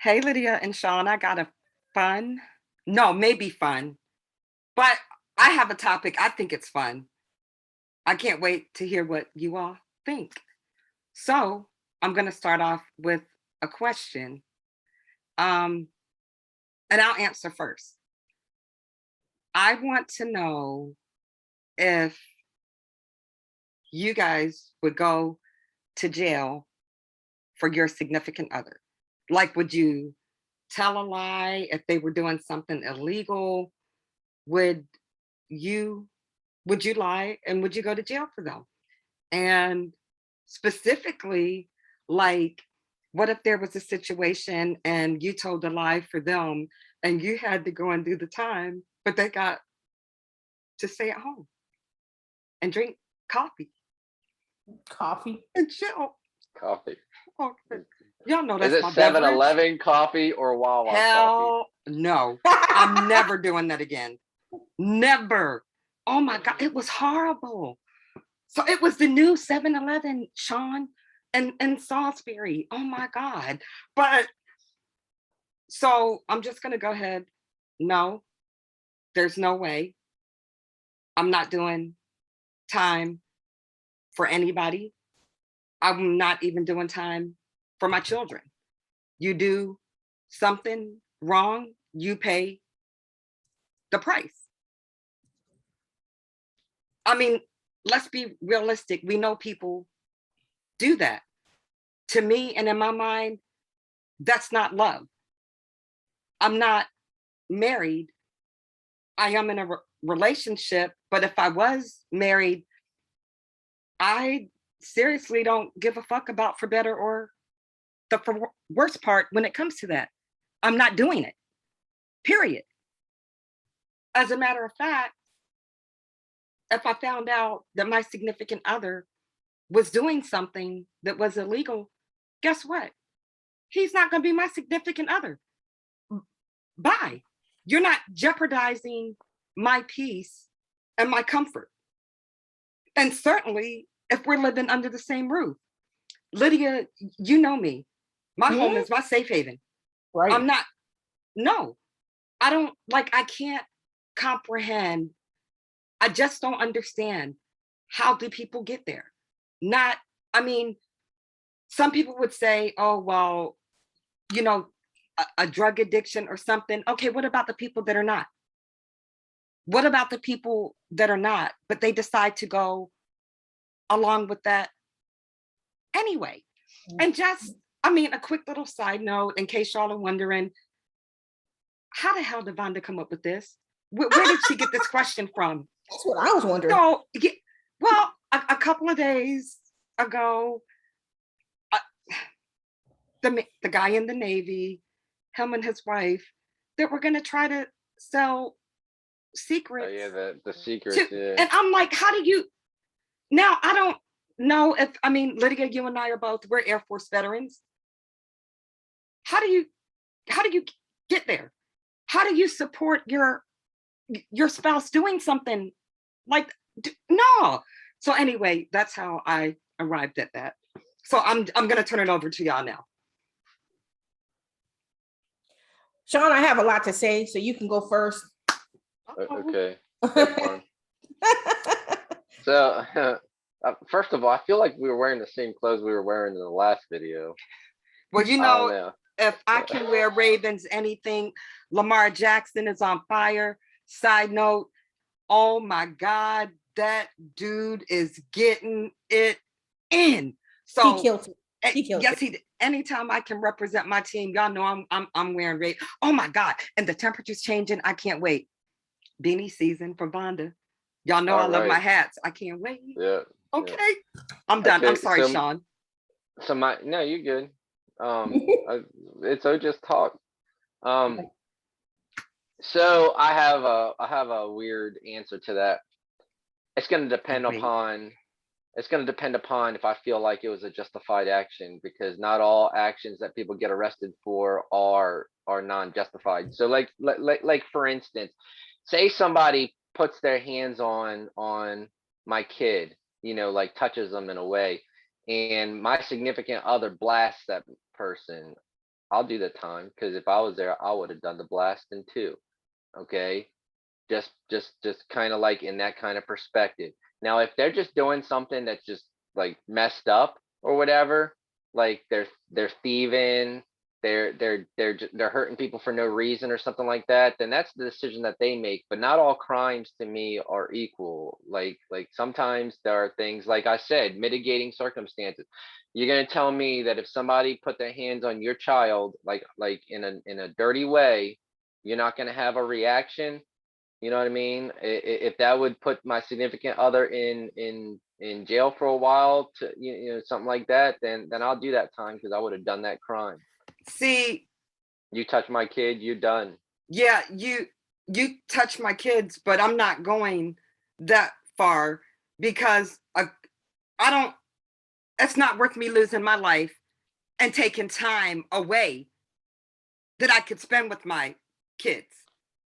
Hey, Lydia and Sean, I got a fun, no, maybe fun, but I have a topic. I think it's fun. I can't wait to hear what you all think. So I'm going to start off with a question, um, and I'll answer first. I want to know if you guys would go to jail for your significant other. Like, would you tell a lie if they were doing something illegal? Would you would you lie and would you go to jail for them? And specifically, like, what if there was a situation and you told a lie for them and you had to go and do the time, but they got to stay at home and drink coffee Coffee. and chill? Coffee. Okay. Y'all know Is that's it my beverage. 7-Eleven coffee or Wawa coffee? Hell no. I'm never doing that again. Never. Oh my God, it was horrible. So it was the new 7-Eleven, Sean, and Salisbury. Oh my God. But so I'm just gonna go ahead. No, there's no way. I'm not doing time for anybody. I'm not even doing time for my children. You do something wrong, you pay the price. I mean, let's be realistic. We know people do that. To me, and in my mind, that's not love. I'm not married. I am in a relationship, but if I was married, I seriously don't give a fuck about for better or the for worst part when it comes to that. I'm not doing it, period. As a matter of fact, if I found out that my significant other was doing something that was illegal, guess what? He's not going to be my significant other. Bye. You're not jeopardizing my peace and my comfort. And certainly if we're living under the same roof. Lydia, you know me. My home is my safe haven. Right. I'm not, no, I don't like, I can't comprehend. I just don't understand how do people get there? Not, I mean, some people would say, oh, well, you know, a drug addiction or something. Okay, what about the people that are not? What about the people that are not, but they decide to go along with that anyway? And just, I mean, a quick little side note, in case y'all are wondering, how the hell did Vonda come up with this? Where did she get this question from? That's what I was wondering. So, yeah, well, a couple of days ago, the guy in the Navy, him and his wife, that were going to try to sell secrets. Oh yeah, the secrets. Yeah. And I'm like, how do you? Now I don't know if, I mean, Lydia, you and I are both, we're Air Force veterans. How do you get there? How do you support your spouse doing something like, no? So anyway, that's how I arrived at that. So I'm gonna turn it over to y'all now. Sean, I have a lot to say, so you can go first. Okay. That's fine. So, first of all, I feel like we were wearing the same clothes we were wearing in the last video. Well, you know, if I can wear Ravens anything, Lamar Jackson is on fire. Side note, oh my God, that dude is getting it in. So he killed it. Yes, he did. Anytime I can represent my team, y'all know I'm wearing red. Oh my God, and the temperature's changing. I can't wait. Beanie season for Vonda. Y'all know I love my hats. I can't wait. Yeah. Okay, yeah. I'm done. Okay, I'm sorry, Sean. So no, you're good. It's just talk. So I have a weird answer to that. It's going to depend upon. It's going to depend upon if I feel like it was a justified action, because not all actions that people get arrested for are non-justified. So like for instance, say somebody puts their hands on my kid, you know, like touches them in a way, and my significant other blasts that person. I'll do the time, because if I was there, I would have done the blasting too. Okay, just kind of like in that kind of perspective. Now, if they're just doing something that's just like messed up or whatever, like they're thieving, they're hurting people for no reason or something like that, then that's the decision that they make. But not all crimes to me are equal. Like sometimes there are things, like I said, mitigating circumstances. You're gonna tell me that if somebody put their hands on your child, like in a dirty way, you're not gonna have a reaction? You know what I mean? If that would put my significant other in jail for a while, to you know, something like that, then I'll do that time, because I would have done that crime. See, You touch my kid, you're done. yeah, you touch my kids, but I'm not going that far because I don't. It's not worth me losing my life and taking time away that I could spend with my kids.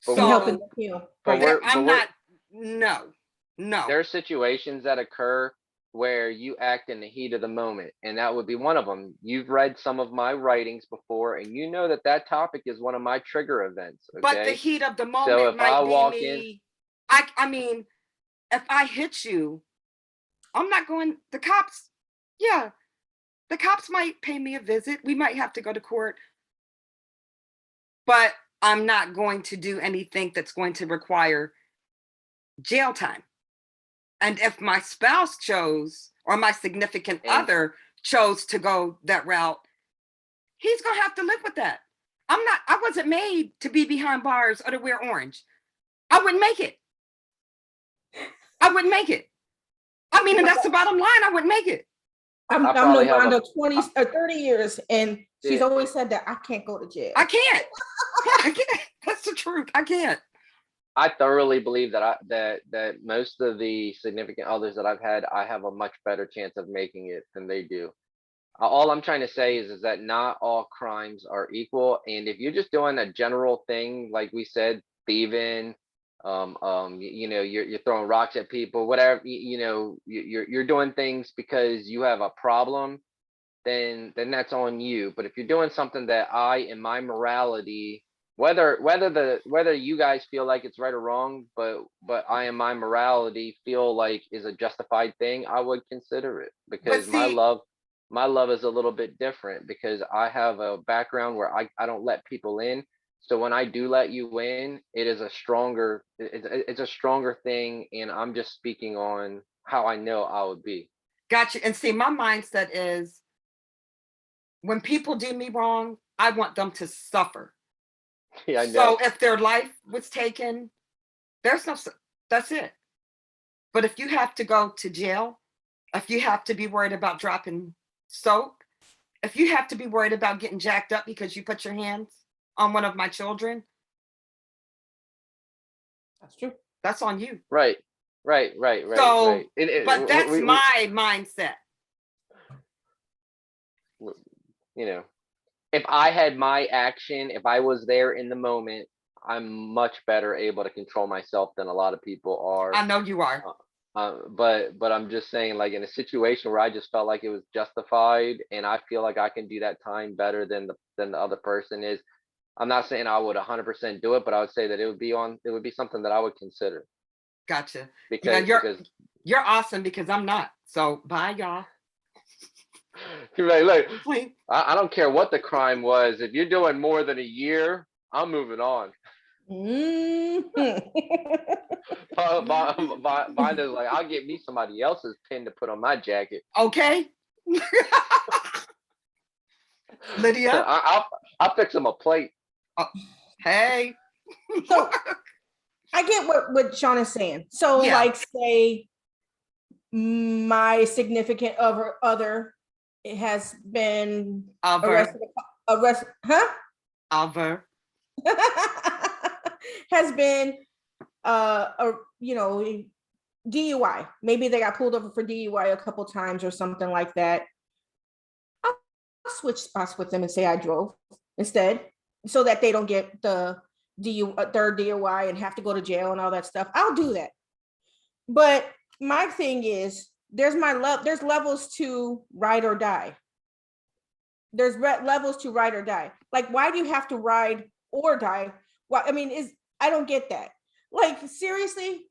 But And helping So them heal. But Right. we're I'm not. No, no. there are situations that occur where you act in the heat of the moment, and that would be one of them. You've read some of my writings before, and you know that that topic is one of my trigger events. But the Okay, heat of the so moment if I might be walk in, me. I mean, if I hit you, I'm not going. The cops. Yeah, the cops might pay me a visit. We might have to go to court, but I'm not going to do anything that's going to require jail time. And if my spouse chose, or my significant and other chose to go that route, he's going to have to live with that. I wasn't made to be behind bars or to wear orange. I wouldn't make it. I wouldn't make it. I mean, and that's the bottom line. I wouldn't make it. I'm probably known have a- Rhonda 20 or 30 years, and she's Yeah. always said that I can't go to jail. I can't. I can't. That's the truth. I can't. I thoroughly believe that most of the significant others that I've had, I have a much better chance of making it than they do. All I'm trying to say is that not all crimes are equal, and if you're just doing a general thing, like we said, thieving, you know, you're throwing rocks at people, whatever, you know, you're doing things because you have a problem, then that's on you. But if you're doing something that in my morality, whether you guys feel like it's right or wrong, but I in my morality feel like is a justified thing, I would consider it, But because see, my love is a little bit different, because I have a background where I don't let people in. So when I do let you in, it is a stronger, it's a stronger thing, and I'm just speaking on how I know I would be. gotcha. And see, my mindset is when people do me wrong, I want them to suffer. Yeah, I know. So if their life was taken, there's no, that's it. But if you have to go to jail, if you have to be worried about dropping soap, if you have to be worried about getting jacked up because you put your hands on one of my children, That's true. that's on you. Right. Right. So, but We, that's we, my mindset. you know, if I had my action, if I was there in the moment, I'm much better able to control myself than a lot of people are. I know you are. But I'm just saying, like in a situation where I just felt like it was justified, and I feel like I can do that time better than the other person is. I'm not saying I would 100% do it, but I would say that it would be something that I would consider, Gotcha. because You're awesome because I'm not. So bye, y'all. you're like, look, Please. I don't care what the crime was. If you're doing more than a year, I'm moving on. Mhm. Vonda's like, I'll get me somebody else's pin to put on my jacket. Okay. Lydia. I'll fix him a plate. Hey. So I get what Sean is saying. So Yeah. like say my significant other has been arrested, huh? Alver. Has been you know, DUI. Maybe they got pulled over for DUI a couple times or something like that. I'll switch spots with them and say I drove instead, so that they don't get the third DUI and have to go to jail and all that stuff. I'll do that. But my thing is, there's levels to ride or die. there's levels to ride or die. Like, why do you have to ride or die? Well, I mean, I don't get that. Like, seriously,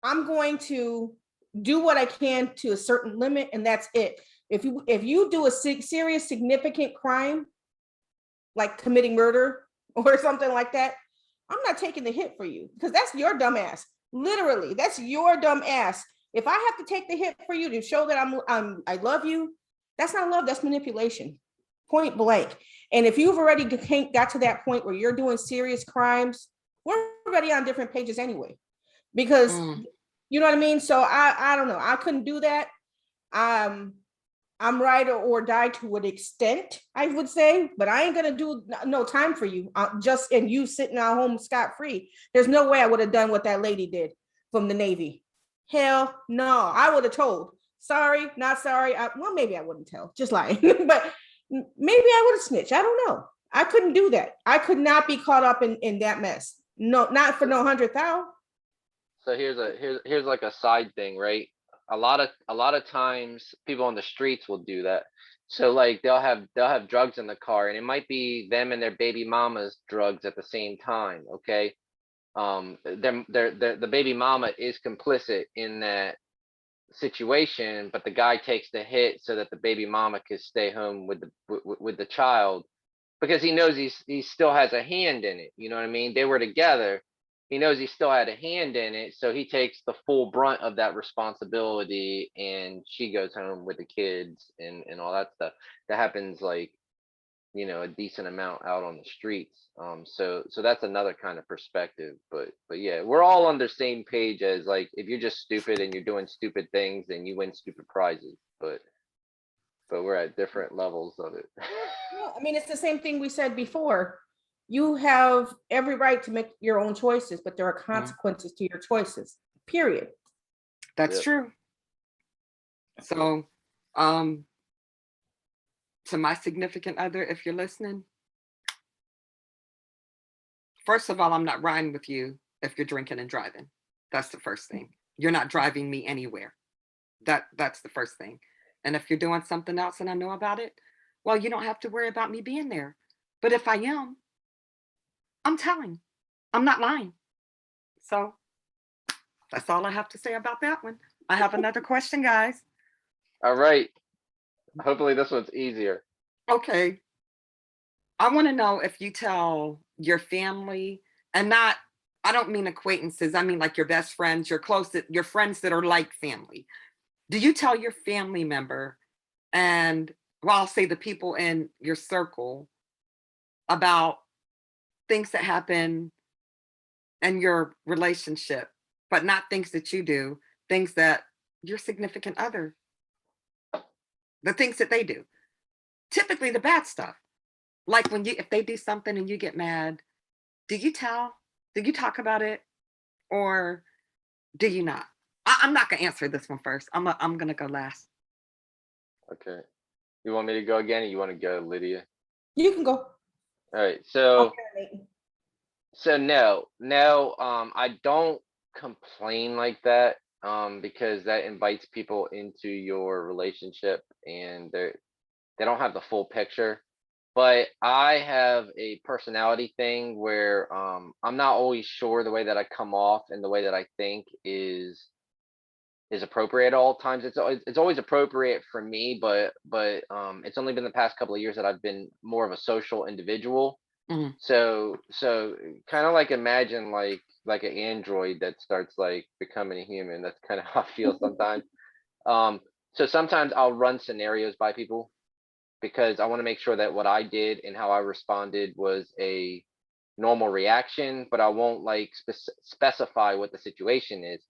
I'm going to do what I can to a certain limit, and that's it. If you do a serious, significant crime, like committing murder or something like that, I'm not taking the hit for you, because that's your dumb ass. Literally, that's your dumb ass. If I have to take the hit for you to show that I love you, that's not love, that's manipulation, point blank. And if you've already got to that point where you're doing serious crimes, we're already on different pages anyway, because you know what I mean? So I don't know. I couldn't do that. I'm ride or die to an extent, I would say, but I ain't gonna do no time for you. And you sitting at home scot-free. There's no way I would have done what that lady did from the Navy. Hell no, I would have told. Sorry, not sorry. Well, maybe I wouldn't tell, just lying. But maybe I would have snitched. I don't know. I couldn't do that. I could not be caught up in that mess. No, not for no 100,000. So here's like a side thing, right? A lot of times people on the streets will do that. So like they'll have drugs in the car, and it might be them and their baby mama's drugs at the same time. Okay, the baby mama is complicit in that situation, but the guy takes the hit so that the baby mama can stay home with the child, because he knows he still has a hand in it. You know what I mean? They were together. He knows he still had a hand in it, so he takes the full brunt of that responsibility, and she goes home with the kids and all that stuff. That happens, like, a decent amount out on the streets. So that's another kind of perspective. But yeah, we're all on the same page as, like, if you're just stupid and you're doing stupid things, then you win stupid prizes. But we're at different levels of it. Yeah, I mean, it's the same thing we said before. You have every right to make your own choices, but there are consequences to your choices, period. That's true. So, to my significant other, if you're listening, first of all, I'm not riding with you if you're drinking and driving. That's the first thing. You're not driving me anywhere. That's the first thing. And if you're doing something else and I know about it, well, you don't have to worry about me being there. But if I am, I'm telling. I'm not lying. So that's all I have to say about that one. I have another question, guys. All right. Hopefully this one's easier. Okay. I want to know if you tell your family, and not, I don't mean acquaintances, I mean like your best friends, your friends that are like family. Do you tell your family member, and, well, I'll say the people in your circle, about things that happen in your relationship, but not things that you do, things that your significant other, the things that they do, typically the bad stuff? Like if they do something and you get mad, do you tell? Do you talk about it, or do you not? I'm not gonna answer this one first. I'm gonna go last. Okay. You want me to go again, or you want to go, Lydia? You can go. All right. So no, I don't complain like that, because that invites people into your relationship, and they don't have the full picture. But I have a personality thing where I'm not always sure the way that I come off and the way that I think is appropriate at all times. It's always appropriate for me, but it's only been the past couple of years that I've been more of a social individual. Mhm. So kind of like, imagine like an android that starts like becoming a human. That's kind of how I feel sometimes. So sometimes I'll run scenarios by people, because I want to make sure that what I did and how I responded was a normal reaction, but I won't like specify what the situation is.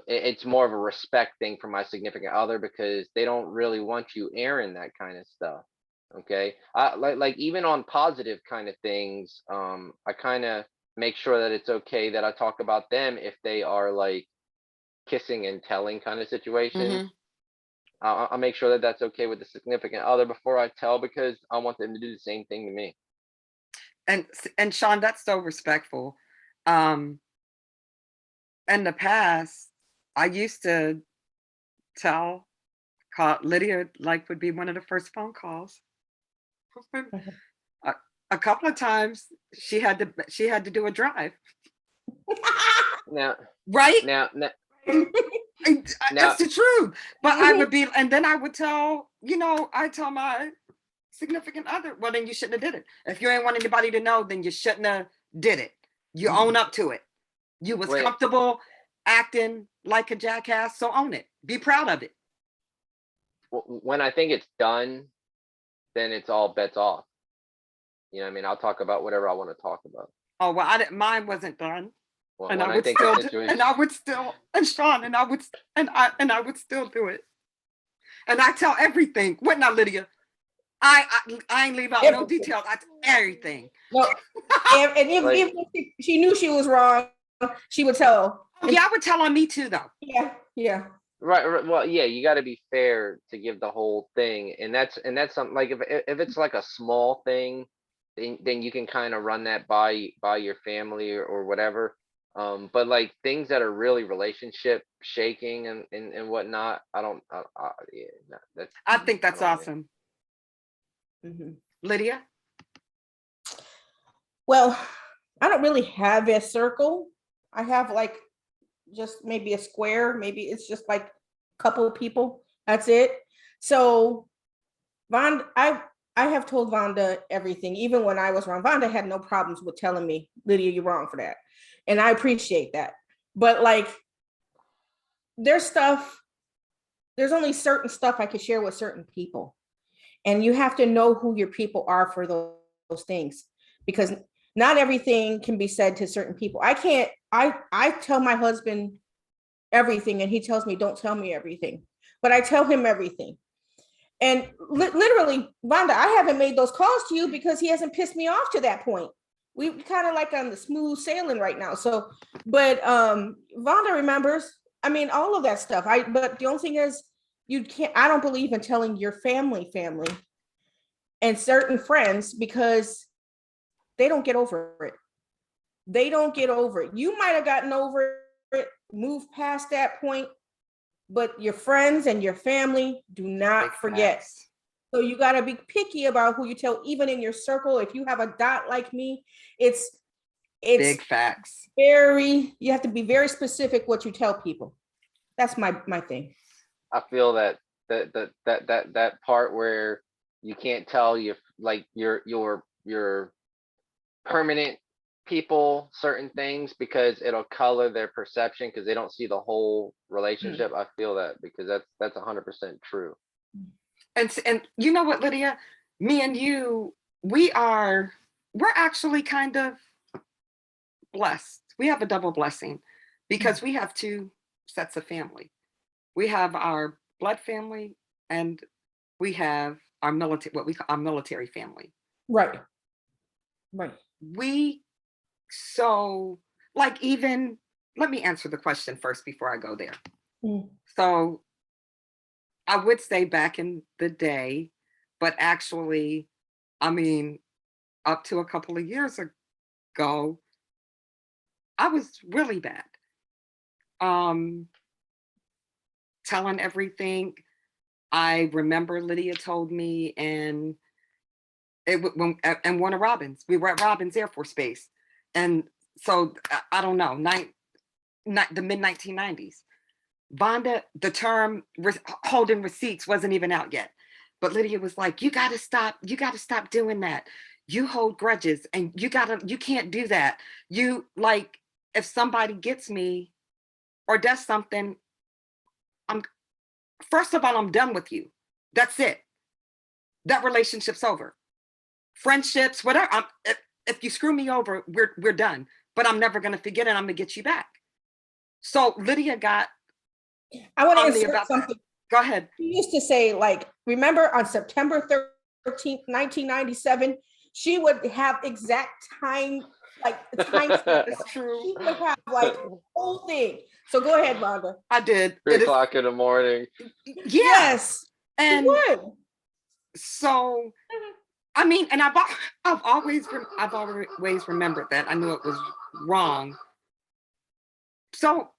It's more of a respect thing for my significant other, because they don't really want you airing that kind of stuff. Okay, I like even on positive kind of things, I kind of make sure that it's okay that I talk about them if they are like kissing and telling kind of situations. Mhm. I'll make sure that that's okay with the significant other before I tell, because I want them to do the same thing to me. And Sean, that's so respectful. Um, in the past, I used to tell call Lydia, like, would be one of the first phone calls. A, a couple of times she had to do a drive, Now, right? now, now, That's now, the truth. But I would be, and then I would tell, I tell my significant other, well, then you shouldn't have did it. If you ain't want anybody to know, then you shouldn't have did it. You own up to it. You was wait, comfortable acting like a jackass, so own it. Be proud of it. when I think it's done, then it's all bets off. You know what I mean? I'll talk about whatever I want to talk about. Oh well, I didn't. Mine wasn't done, and I When I would think still, the situation, and I would still, and Sean, and I would, and I would still do it. And I tell everything. What now, Lydia? I ain't leave out no Everything. details. I tell everything. No, and if, Like- if she knew she was wrong, she would tell. Oh, yeah, I would tell on me too, though. Yeah. right, well, yeah, you got to be fair to give the whole thing, and that's something like if it's like a small thing, then you can kind of run that by your family or whatever. But like things that are really relationship shaking and whatnot, yeah, no, that's I think that's I don't- awesome. Mhm. Lydia? Well, I don't really have a circle. I have like just maybe a square. Maybe it's just like a couple of people. That's it. So I have told Vonda everything, even when I was wrong. Vonda had no problems with telling me, Lydia, you're wrong for that. And I appreciate that. But like there's only certain stuff I could share with certain people. And you have to know who your people are for those things, because not everything can be said to certain people. I tell my husband everything and he tells me, don't tell me everything, but I tell him everything. And literally, Vonda, I haven't made those calls to you because he hasn't pissed me off to that point. We kind of like on the smooth sailing right now. So, but Vonda remembers, I mean, all of that stuff. But the only thing is, I don't believe in telling your family and certain friends, because they don't get over it. They don't get over it. You might have gotten over it, moved past that point, but your friends and your family do not Big forget. facts. So you got to be picky about who you tell, even in your circle. If you have a dot like me, it's Big facts. you have to be very specific what you tell people. That's my thing. I feel that part where you can't tell your permanent people certain things because it'll color their perception because they don't see the whole relationship. I feel that because that's 100% true. And you know what, Lydia? Me and you, we're actually kind of blessed. We have a double blessing because we have two sets of family. We have our blood family and we have our military, what we call our military family. Right. So like, even, let me answer the question first before I go there. Mm. So I would say back in the day, but actually, I mean, up to a couple of years ago, I was really bad. Telling everything. I remember Lydia told me, and and Warner Robins, we were at Robins Air Force Base, and so I don't know, the mid 1990s. Vonda, the term holding receipts wasn't even out yet, but Lydia was like, you got to stop doing that. You hold grudges, and you can't do that. You, like, if somebody gets me or does something, first of all, I'm done with you. That's it. That relationship's over. Friendships, whatever. If you screw me over, we're done. But I'm never gonna forget it. I'm gonna get you back. So Lydia got. I want to on me insert about something. that. Go ahead. She used to say, like, remember on September 13th, 1997, she would have exact time, like the time. It's true. She would have like the whole thing. So go ahead, Vonda. I did. 3 o'clock in the morning. Yes. She And would. so, I mean, and I've always remembered that. I knew it was wrong. So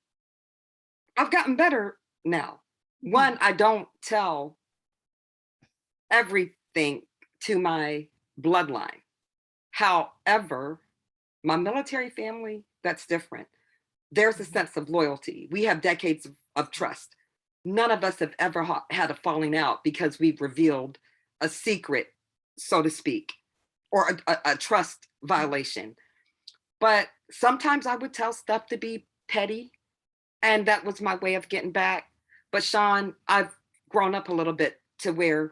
I've gotten better now. one, I don't tell everything to my bloodline. However, my military family, that's different. There's a sense of loyalty. We have decades of trust. None of us have ever had a falling out because we've revealed a secret, so to speak, or a trust violation. But sometimes I would tell stuff to be petty, and that was my way of getting back. But Sean, I've grown up a little bit to where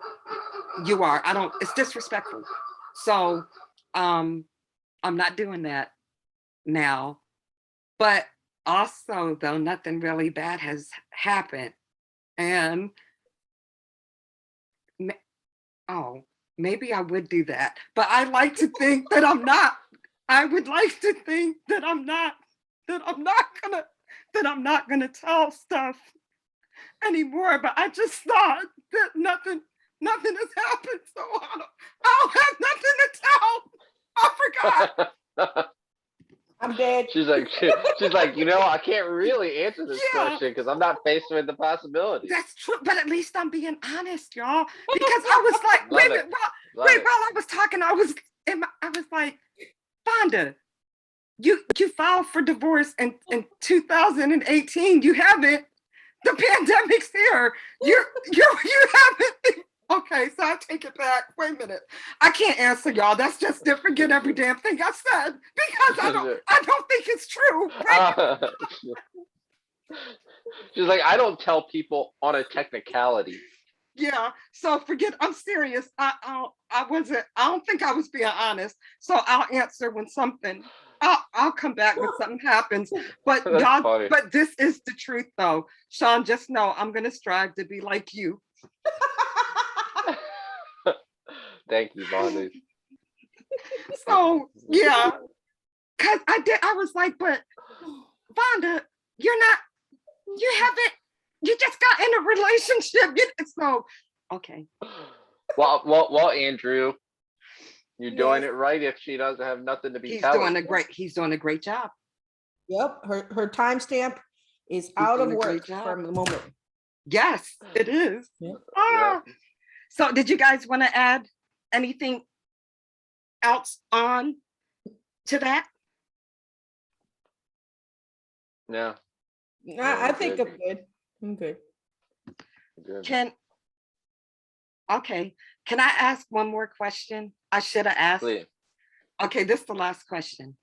you are. I don't, it's disrespectful. So I'm not doing that now. But also, though, nothing really bad has happened. And oh, maybe I would do that. But I like to think that I'm not. I would like to think that I'm not gonna tell stuff anymore. But I just thought that nothing has happened. So I don't have nothing to tell. I forgot. I'm dead. She's like, I can't really answer this Yeah. question because I'm not faced with the possibility. That's true, but at least I'm being honest, y'all. Because I was like, Love wait, it. while I was talking, I was like, Fonda, you filed for divorce in 2018. You haven't. The pandemic's here. You haven't. Okay, so I take it back. Wait a minute. I can't answer y'all. That's just it. Forget every damn thing I said because I don't think it's true. She's like, I don't tell people on a technicality. Yeah. So forget. I'm serious. I don't think I was being honest. So I'll answer when something. I'll come back when something happens. But y'all. Funny. But this is the truth, though. Sean, just know I'm gonna strive to be like you. Thank you, Bonnie. So yeah, cause I was like, but Vonda, you just got in a relationship. So okay. Well, Andrew, you're doing it right if she doesn't have nothing to be He's telling. He's doing a great job. Yep, her timestamp is out of work from the moment. Yes, it is. Yeah. Ah. So did you guys want to add anything else on to that? No. I think I'm good. I'm good. Good. Can I ask one more question? I should have asked. Please. Okay, this is the last question.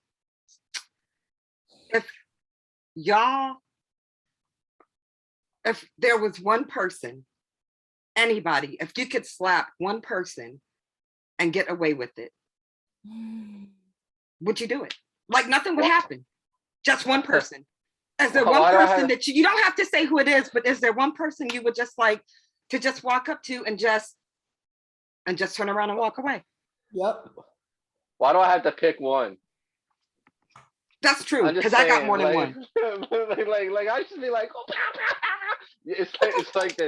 If there was one person, anybody, if you could slap one person and get away with it, would you do it? Like nothing would happen. Just one person. Is there one person that you don't have to say who it is, but is there one person you would just like to just walk up to and just turn around and walk away? Yep. Why do I have to pick one? That's true, because I got more than one. Like I should be like, oh, it's like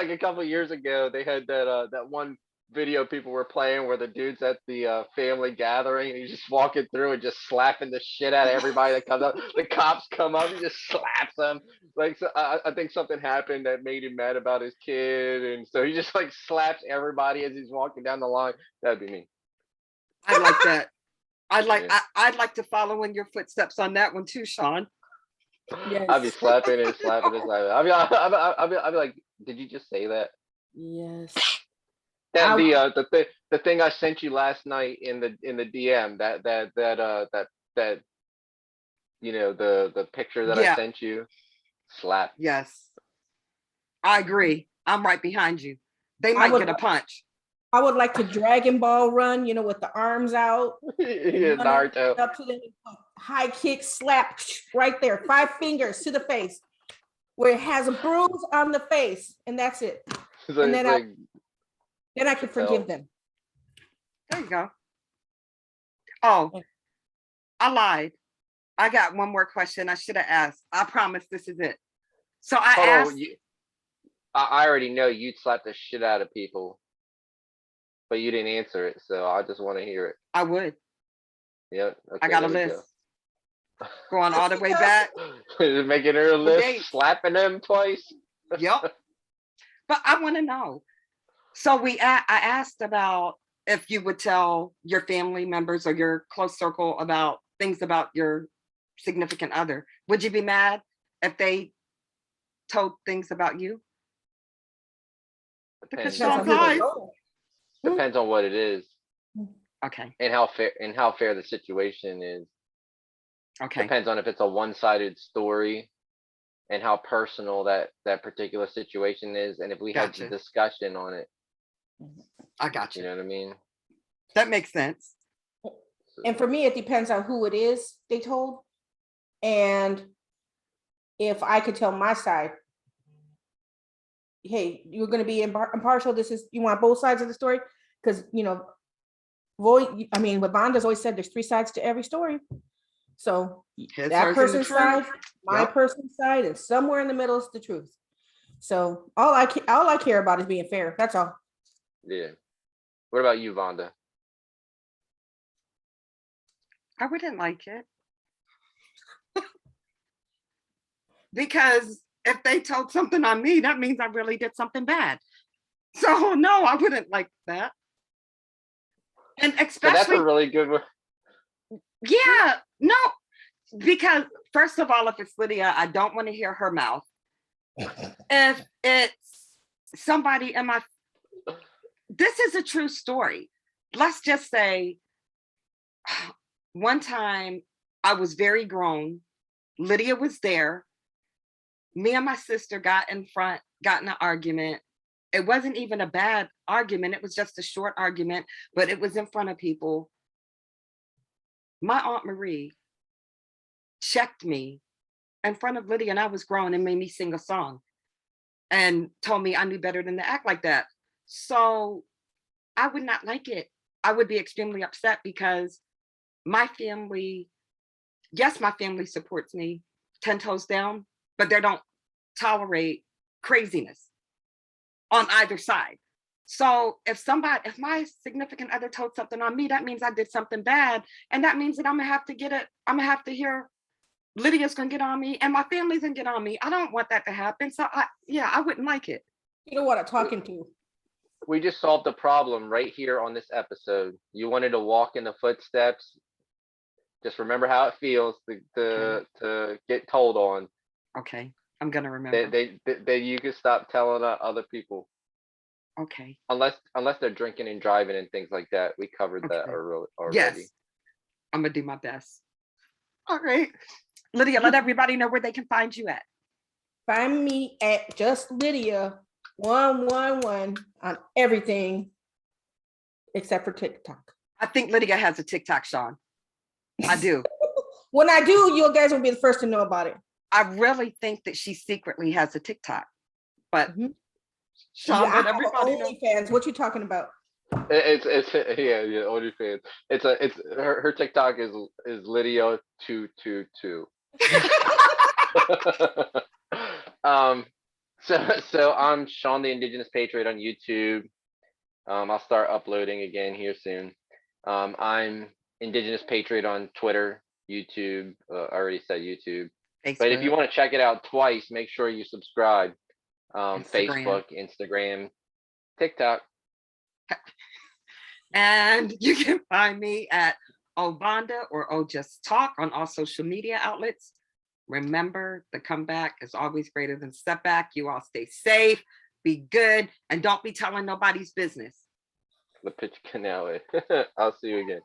a couple of years ago they had that one video people were playing where the dude's at the family gathering and he's just walking through and just slapping the shit out of everybody that comes up. The cops come up and just slaps them. Like so I think something happened that made him mad about his kid, and so he just like slaps everybody as he's walking down the line. That'd be me. I like that. I'd like to follow in your footsteps on that one too, Sean. Yes. I'd be slapping and slapping and slapping. I'd be like, did you just say that? Yes. And the thing I sent you last night in the DM, that the picture that I sent you, slap. Yes, I agree. I'm right behind you. They might get a punch. I would like to Dragon Ball run, with the arms out. Yeah, Naruto. Up to the high kick, slap right there, 5 fingers to the face, where it has a bruise on the face, and that's it. So and then I can forgive them. There you go. Oh, I lied. I got one more question I should have asked. I promise this is it. So I asked. I already know you'd slap the shit out of people, but you didn't answer it, so I just want to hear it. I would. Yep. Okay, I got a list. Going all the way back. Making her a list, slapping them twice. Yep. But I want to know. So I asked about if you would tell your family members or your close circle about things about your significant other. Would you be mad if they told things about you? Because Depends Depends on Sean's who they eyes. know. depends on what it is Okay. and how fair the situation is. Okay. Depends on if it's a one-sided story and how personal that particular situation is, and if we had Gotcha. the discussion on it. I got You you. know what I mean? That makes sense. And for me, it depends on who it is they told. And if I could tell my side, hey, you're going to be impartial. You want both sides of the story. Because, what Vanda's always said, there's 3 sides to every story. So His, that hers, and the person's truth. side, my Yep. person's side, and somewhere in the middle is the truth. So all I care about is being fair. That's all. Yeah. What about you, Vonda? I wouldn't like it. Because if they told something on me, that means I really did something bad. So no, I wouldn't like that. And But that's especially, a really good one. yeah, no, because first of all, if it's Lydia, I don't want to hear her mouth. If it's somebody in my, this is a true story. Let's just say one time I was very grown. Lydia was there. Me and my sister got in an argument. It wasn't even a bad argument. It was just a short argument, but it was in front of people. My Aunt Marie checked me in front of Lydia, and I was grown, and made me sing a song and told me I knew better than to act like that. So I would not like it. I would be extremely upset because my family, yes, my family supports me 10 toes down, but they don't tolerate craziness on either side. So if my significant other told something on me, that means I did something bad. And that means that I'm gonna have to get it, I'm gonna have to hear Lydia's gonna get on me and my family's gonna get on me. I don't want that to happen. So I wouldn't like it. You know what I'm talking to. We just solved the problem right here on this episode. You wanted to walk in the footsteps. Just remember how it feels to get told on. Okay, I'm gonna remember. They you can stop telling other people. Okay. Unless they're drinking and driving and things like that. We covered that Okay. already. Yes, I'm gonna do my best. All right. Lydia, let everybody know where they can find you at. Find me at Just Lydia 111 on everything except for TikTok. I think Lydia has a TikTok, Sean. I do. When I do, you guys will be the first to know about it. I really think that she secretly has a TikTok, but Sean, Yeah, I let have everybody know. OnlyFans. What you talking about? It's yeah OnlyFans. It's her TikTok is Lydia 222. So I'm Sean the Indigenous Patriot on YouTube. I'll start uploading again here soon. I'm Indigenous Patriot on Twitter, YouTube. I already said YouTube. But if you want to check it out twice, make sure you subscribe. Facebook, Instagram, TikTok. And you can find me at Obanda or Just Talk on all social media outlets. Remember, the comeback is always greater than setback. You all stay safe, be good, and don't be telling nobody's business. The pitch canal. I'll see you again.